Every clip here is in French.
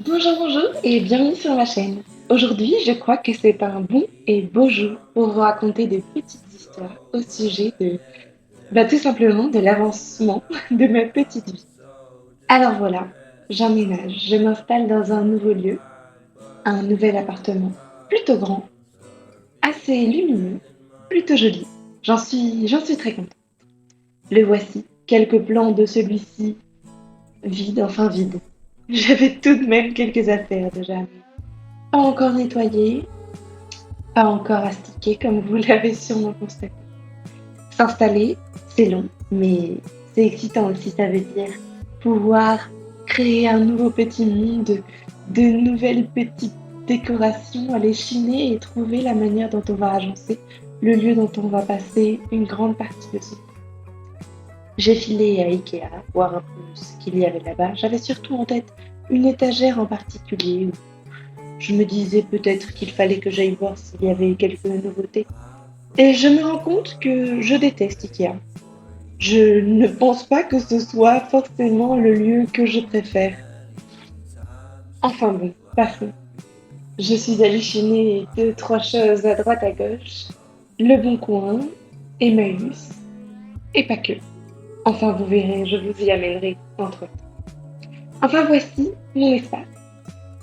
Bonjour et bienvenue sur ma chaîne. Aujourd'hui, je crois que c'est un bon et beau jour pour vous raconter des petites histoires au sujet tout simplement de l'avancement de ma petite vie. Alors voilà, j'emménage, je m'installe dans un nouveau lieu, un nouvel appartement, plutôt grand, assez lumineux, plutôt joli. J'en suis très contente. Le voici, quelques plans de celui-ci, vide, enfin vide. J'avais tout de même quelques affaires déjà. Pas encore nettoyées, pas encore astiqué comme vous l'avez sûrement constaté. S'installer, c'est long, mais c'est excitant aussi, ça veut dire pouvoir créer un nouveau petit monde, de nouvelles petites décorations, aller chiner et trouver la manière dont on va agencer le lieu dont on va passer une grande partie de son temps. J'ai filé à Ikea, voir un peu ce qu'il y avait là-bas. J'avais surtout en tête une étagère en particulier où je me disais peut-être qu'il fallait que j'aille voir s'il y avait quelques nouveautés. Et je me rends compte que je déteste Ikea. Je ne pense pas que ce soit forcément le lieu que je préfère. Enfin bon, passons. Je suis allée chiner deux, trois choses à droite à gauche. Le Bon Coin, Emmaüs, et pas que. Enfin vous verrez, je vous y amènerai entre temps. Enfin voici mon espace.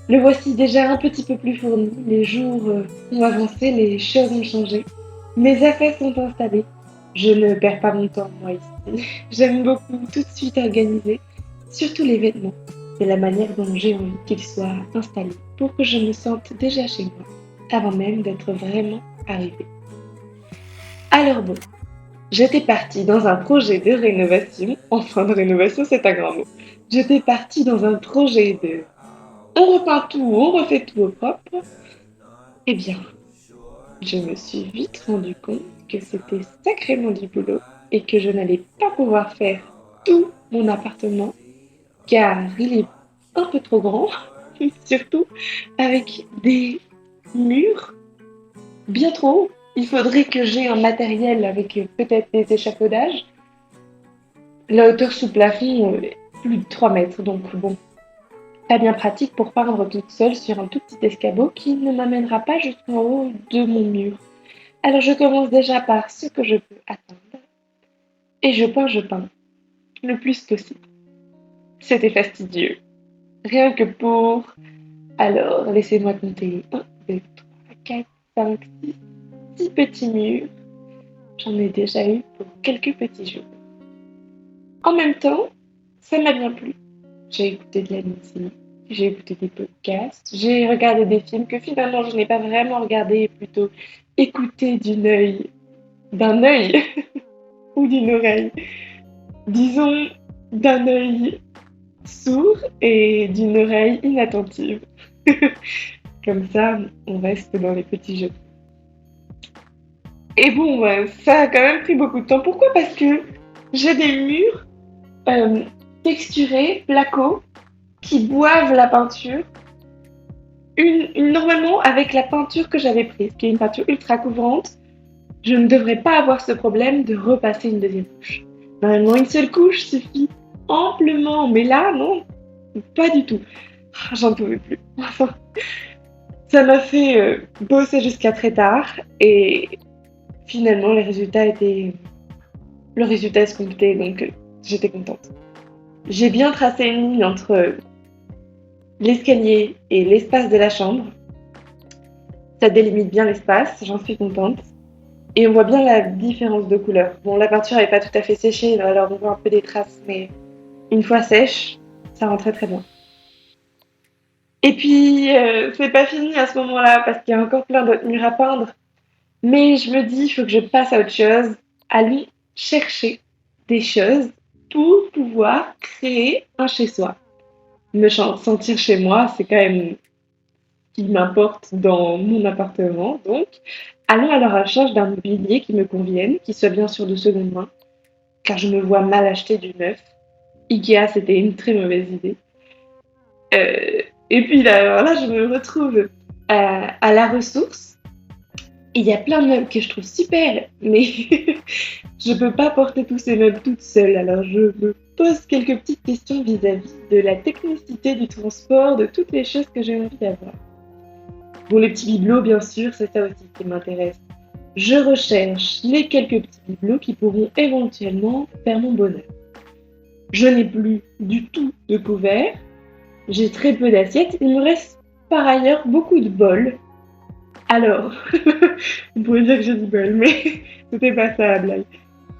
Le voici déjà un petit peu plus fourni. Les jours ont avancé, les choses ont changé. Mes affaires sont installées. Je ne perds pas mon temps, moi, ici. J'aime beaucoup tout de suite organiser, surtout les vêtements. C'est la manière dont j'ai envie qu'ils soient installés pour que je me sente déjà chez moi, avant même d'être vraiment arrivée. Alors bon, j'étais partie dans un projet de rénovation. Enfin, de rénovation, c'est un grand mot. J'étais partie dans un projet de on repeint tout, on refait tout au propre. Eh bien, je me suis vite rendu compte que c'était sacrément du boulot et que je n'allais pas pouvoir faire tout mon appartement car il est un peu trop grand, surtout avec des murs bien trop hauts. Il faudrait que j'ai un matériel avec peut-être des échafaudages. La hauteur sous plafond est plus de 3 mètres, donc bon, pas bien pratique pour peindre toute seule sur un tout petit escabeau qui ne m'amènera pas jusqu'en haut de mon mur. Alors je commence déjà par ce que je peux atteindre et je peins le plus possible. C'était fastidieux. Rien que pour... Alors, laissez-moi compter. 1, 2, 3, 4, 5, 6 petits murs. J'en ai déjà eu pour quelques petits jours. En même temps, ça m'a bien plu. J'ai écouté de la musique, j'ai écouté des podcasts, j'ai regardé des films que finalement je n'ai pas vraiment regardé, plutôt écouté d'un œil ou d'une oreille. Disons d'un œil sourd et d'une oreille inattentive. Comme ça, on reste dans les petits jeux. Et bon, ça a quand même pris beaucoup de temps. Pourquoi? Parce que j'ai des murs euh, texturés, placo, qui boivent la peinture. Normalement, avec la peinture que j'avais prise, qui est une peinture ultra couvrante, je ne devrais pas avoir ce problème de repasser une deuxième couche. Normalement, une seule couche suffit amplement, mais là, non, pas du tout. J'en pouvais plus. Enfin, ça m'a fait bosser jusqu'à très tard et finalement, le résultat escompté, donc j'étais contente. J'ai bien tracé une ligne entre l'escalier et l'espace de la chambre. Ça délimite bien l'espace, j'en suis contente. Et on voit bien la différence de couleur. Bon, la peinture n'est pas tout à fait séchée, alors on voit un peu des traces, mais une fois sèche, ça rend très très bien. Et puis, c'est pas fini à ce moment-là, parce qu'il y a encore plein d'autres murs à peindre. Mais je me dis, il faut que je passe à autre chose. Allons chercher des choses pour pouvoir créer un chez-soi. Sentir chez moi, c'est quand même ce qui m'importe dans mon appartement. Donc, allons à la recherche d'un mobilier qui me convienne, qui soit bien sûr de seconde main, car je me vois mal acheter du neuf. Ikea, c'était une très mauvaise idée. Et puis là, alors là, je me retrouve à la ressource. Il y a plein de meubles que je trouve super, mais je peux pas porter tous ces meubles toute seule. Alors je veux pose quelques petites questions vis-à-vis de la technicité du transport, de toutes les choses que j'ai envie d'avoir. Bon, les petits bibelots, bien sûr, c'est ça aussi qui m'intéresse. Je recherche les quelques petits bibelots qui pourront éventuellement faire mon bonheur. Je n'ai plus du tout de couverts, j'ai très peu d'assiettes, il me reste par ailleurs beaucoup de bols. Alors, on pourrait dire que j'ai du bol, mais c'était pas ça la blague.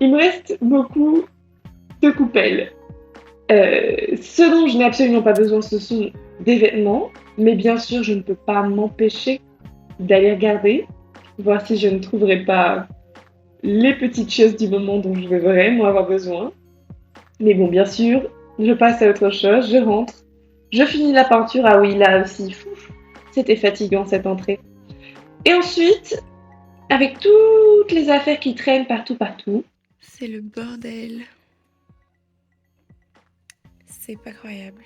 Il me reste beaucoup de coupelles. Ce dont je n'ai absolument pas besoin, ce sont des vêtements, mais bien sûr, je ne peux pas m'empêcher d'aller regarder, voir si je ne trouverai pas les petites choses du moment dont je vais vraiment avoir besoin. Mais bon, bien sûr, je passe à autre chose, je rentre, je finis la peinture. Ah oui, là aussi, c'était fatigant cette entrée. Et ensuite, avec toutes les affaires qui traînent partout, c'est le bordel. C'est pas croyable.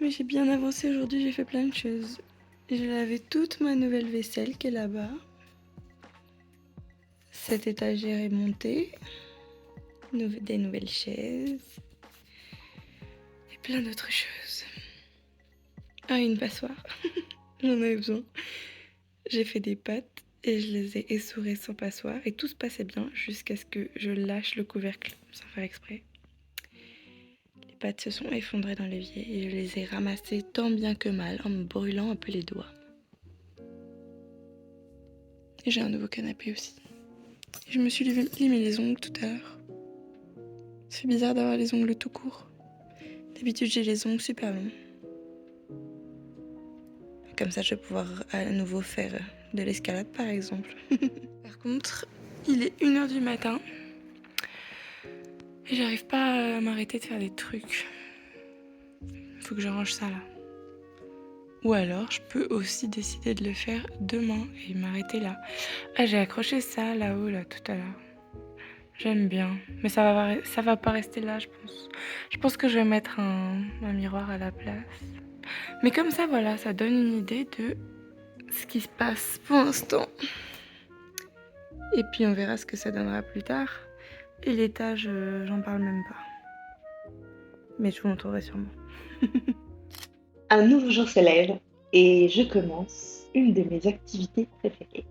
Mais j'ai bien avancé aujourd'hui, j'ai fait plein de choses. J'ai lavé toute ma nouvelle vaisselle qui est là-bas. Cette étagère est montée. Des nouvelles chaises. Et plein d'autres choses. Ah, une passoire. J'en avais besoin. J'ai fait des pâtes et je les ai essorées sans passoire. Et tout se passait bien jusqu'à ce que je lâche le couvercle sans faire exprès. Les pâtes se sont effondrées dans l'évier et je les ai ramassées tant bien que mal en me brûlant un peu les doigts. Et j'ai un nouveau canapé aussi. Et je me suis limé les ongles tout à l'heure. C'est bizarre d'avoir les ongles tout courts. D'habitude, j'ai les ongles super longs. Comme ça, je vais pouvoir à nouveau faire de l'escalade, par exemple. Par contre, il est 1h du matin. Et j'arrive pas à m'arrêter de faire des trucs. Faut que je range ça là. Ou alors, je peux aussi décider de le faire demain et m'arrêter là. Ah, j'ai accroché ça là-haut, là, tout à l'heure. J'aime bien. Mais ça va pas rester là, je pense. Je pense que je vais mettre un miroir à la place. Mais comme ça, voilà, ça donne une idée de ce qui se passe pour l'instant. Et puis on verra ce que ça donnera plus tard. Et l'étage, j'en parle même pas. Mais je vous montrerai sûrement. un nouveau jour se lève et je commence une de mes activités préférées.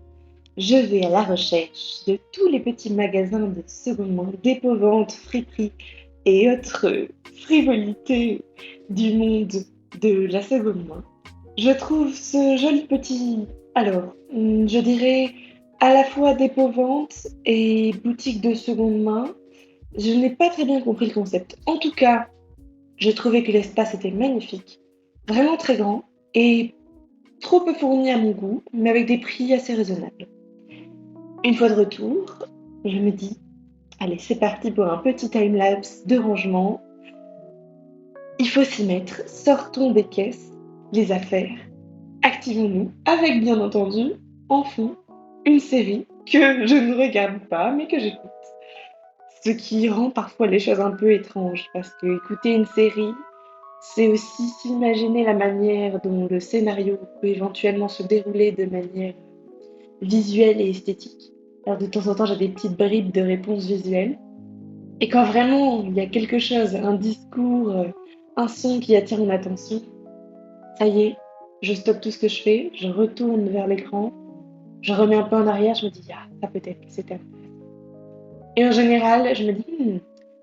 Je vais à la recherche de tous les petits magasins de seconde main, dépôt-vente, friperies et autres frivolités du monde de la seconde main. Je trouve ce joli petit, alors, je dirais à la fois dépôt-vente et boutique de seconde main. Je n'ai pas très bien compris le concept. En tout cas, je trouvais que l'espace était magnifique, vraiment très grand et trop peu fourni à mon goût, mais avec des prix assez raisonnables. Une fois de retour, je me dis, allez, c'est parti pour un petit time-lapse de rangement. Il faut s'y mettre, sortons des caisses, les affaires, activons-nous, avec bien entendu, en fond, une série que je ne regarde pas, mais que j'écoute. Ce qui rend parfois les choses un peu étranges, parce que écouter une série, c'est aussi s'imaginer la manière dont le scénario peut éventuellement se dérouler de manière visuelle et esthétique. Alors de temps en temps, j'ai des petites bribes de réponses visuelles. Et quand vraiment il y a quelque chose, un discours, un son qui attire mon attention, ça y est, je stoppe tout ce que je fais, je retourne vers l'écran, je remets un peu en arrière, je me dis, ah, ça peut-être que c'était intéressant. Et en général, je me dis,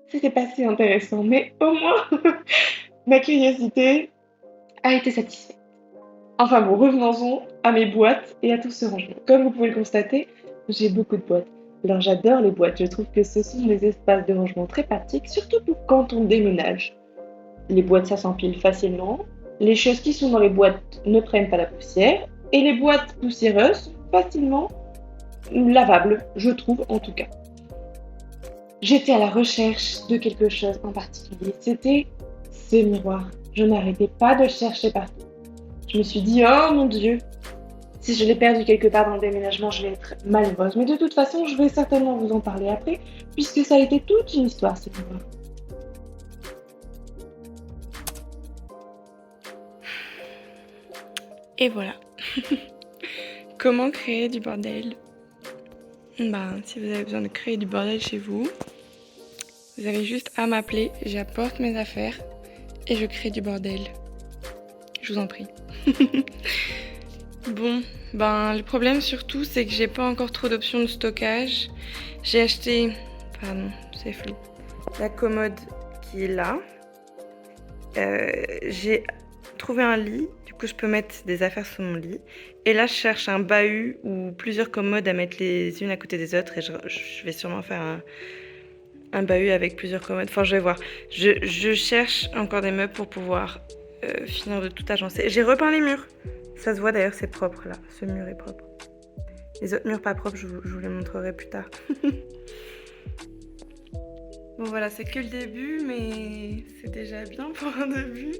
c'était pas si intéressant, mais au moins, ma curiosité a été satisfaite. Enfin bon, revenons-en à mes boîtes et à tout ce rangement. Comme vous pouvez le constater, j'ai beaucoup de boîtes. Alors j'adore les boîtes, je trouve que ce sont des espaces de rangement très pratiques, surtout pour quand on déménage. Les boîtes, ça s'empile facilement, les choses qui sont dans les boîtes ne prennent pas la poussière, et les boîtes poussiéreuses sont facilement lavables, je trouve en tout cas. J'étais à la recherche de quelque chose en particulier, c'était ce miroir. Je n'arrêtais pas de le chercher partout. Je me suis dit, oh mon Dieu, si je l'ai perdu quelque part dans le déménagement, je vais être malheureuse. Mais de toute façon, je vais certainement vous en parler après, puisque ça a été toute une histoire, ce miroir. Et voilà. Comment créer du bordel Si vous avez besoin de créer du bordel chez vous, vous avez juste à m'appeler, j'apporte mes affaires et je crée du bordel. Je vous en prie. Bon, le problème surtout, c'est que j'ai pas encore trop d'options de stockage. J'ai acheté, c'est flou, la commode qui est là. J'ai trouvé un lit, du coup je peux mettre des affaires sur mon lit. Et là, je cherche un bahut ou plusieurs commodes à mettre les unes à côté des autres. Et je vais sûrement faire un bahut avec plusieurs commodes. Enfin, je vais voir. Je cherche encore des meubles pour pouvoir finir de tout agencer. J'ai repeint les murs. Ça se voit d'ailleurs, c'est propre là. Ce mur est propre. Les autres murs pas propres, je vous les montrerai plus tard. Bon voilà, c'est que le début, mais c'est déjà bien pour un début.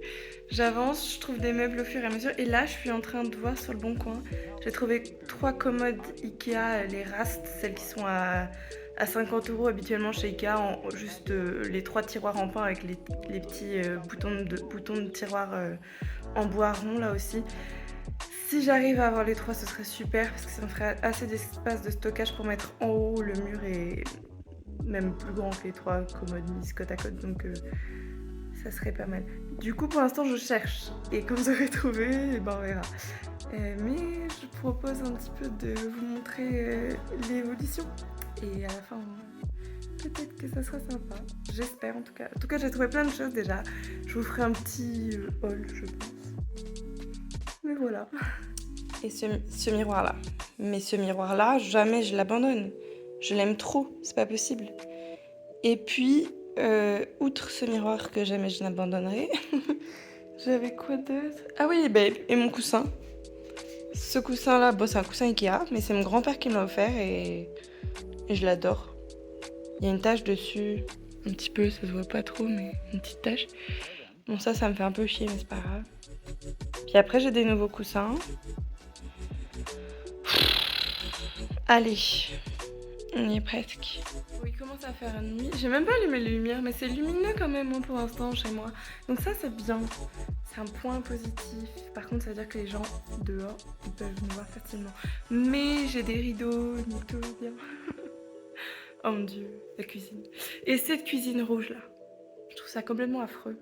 J'avance, je trouve des meubles au fur et à mesure. Et là, je suis en train de voir sur le Bon Coin. J'ai trouvé 3 commodes Ikea, les Rast, celles qui sont à 50 € habituellement chez Ikea. Juste les 3 tiroirs en pain avec les petits boutons de tiroirs en bois rond là aussi. Si j'arrive à avoir les 3, ce serait super parce que ça me ferait assez d'espace de stockage pour mettre en haut. Le mur est même plus grand que les 3 commodes mises côte à côte, donc ça serait pas mal. Du coup, pour l'instant, je cherche. Et quand j'aurai trouvé, on verra. Mais je propose un petit peu de vous montrer l'évolution. Et à la fin, peut-être que ça sera sympa. J'espère en tout cas. En tout cas, j'ai trouvé plein de choses déjà. Je vous ferai un petit haul, je pense. Mais voilà. Et ce miroir-là. Mais ce miroir-là, jamais je l'abandonne. Je l'aime trop, c'est pas possible. Et puis, outre ce miroir que jamais je n'abandonnerai, j'avais quoi d'autre? Ah oui, et mon coussin. Ce coussin-là, c'est un coussin Ikea, mais c'est mon grand-père qui me l'a offert et je l'adore. Il y a une tache dessus, un petit peu, ça se voit pas trop, mais une petite tache. Bon, ça me fait un peu chier, mais c'est pas grave. Puis après, j'ai des nouveaux coussins. Allez, on y est presque. Oui, il commence à faire nuit. J'ai même pas allumé les lumières, mais c'est lumineux quand même pour l'instant chez moi. Donc ça, c'est bien. C'est un point positif. Par contre, ça veut dire que les gens dehors, ils peuvent me voir facilement. Mais j'ai des rideaux, donc tout va bien. Oh mon dieu, la cuisine. Et cette cuisine rouge là, je trouve ça complètement affreux.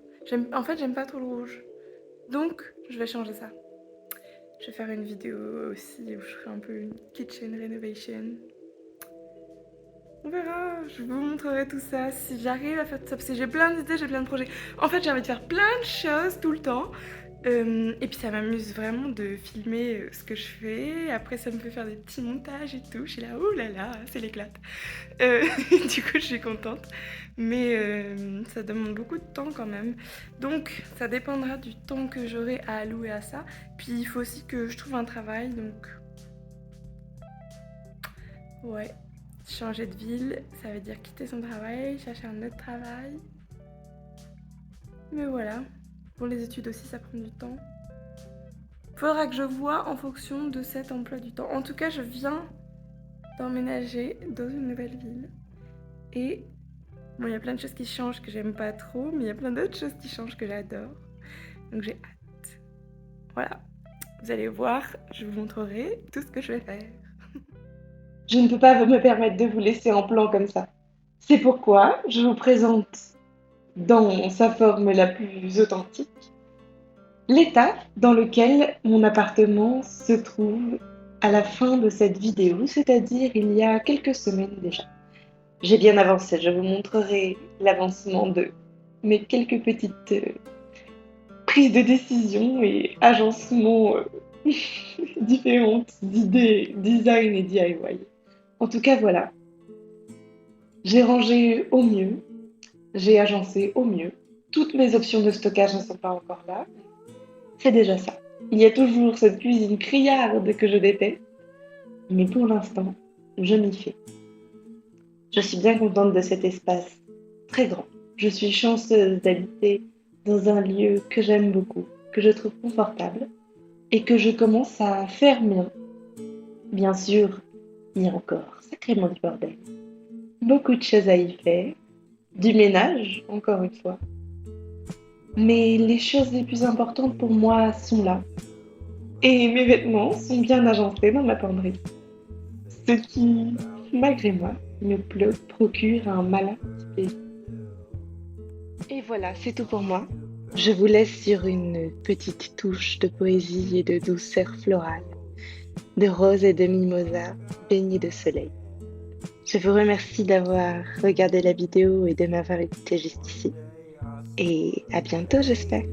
En fait, j'aime pas trop le rouge. Donc, je vais changer ça. Je vais faire une vidéo aussi où je ferai un peu une kitchen renovation. On verra, je vous montrerai tout ça si j'arrive à faire ça, parce que j'ai plein d'idées, j'ai plein de projets. En fait, j'ai envie de faire plein de choses tout le temps. Et puis ça m'amuse vraiment de filmer ce que je fais. Après, ça me fait faire des petits montages et tout. Je suis là, oh là là, c'est l'éclate. Du coup, je suis contente. Mais ça demande beaucoup de temps quand même. Donc, ça dépendra du temps que j'aurai à allouer à ça. Puis, il faut aussi que je trouve un travail. Donc, ouais. Changer de ville, ça veut dire quitter son travail, chercher un autre travail. Mais voilà. Pour les études aussi, ça prend du temps. Faudra que je vois en fonction de cet emploi du temps. En tout cas, je viens d'emménager dans une nouvelle ville. Et bon, il y a plein de choses qui changent que j'aime pas trop, mais il y a plein d'autres choses qui changent que j'adore. Donc j'ai hâte. Voilà. Vous allez voir, je vous montrerai tout ce que je vais faire. Je ne peux pas me permettre de vous laisser en plan comme ça. C'est pourquoi je vous présente, dans sa forme la plus authentique, l'état dans lequel mon appartement se trouve à la fin de cette vidéo, c'est-à-dire il y a quelques semaines déjà. J'ai bien avancé, je vous montrerai l'avancement de mes quelques petites prises de décision et agencements différentes d'idées, design et DIY. En tout cas, voilà. J'ai rangé au mieux, j'ai agencé au mieux. Toutes mes options de stockage ne sont pas encore là. C'est déjà ça. Il y a toujours cette cuisine criarde que je déteste, mais pour l'instant, je m'y fais. Je suis bien contente de cet espace très grand. Je suis chanceuse d'habiter dans un lieu que j'aime beaucoup, que je trouve confortable et que je commence à faire mien. Bien sûr, il y a encore sacrément du bordel. Beaucoup de choses à y faire, du ménage, encore une fois. Mais les choses les plus importantes pour moi sont là. Et mes vêtements sont bien agencés dans ma penderie. Ce qui malgré moi, procure un malin petit plaisir. Et voilà, c'est tout pour moi. Je vous laisse sur une petite touche de poésie et de douceur florale, de roses et de mimosas baignés de soleil. Je vous remercie d'avoir regardé la vidéo et de m'avoir écouté jusqu'ici. Et à bientôt, j'espère.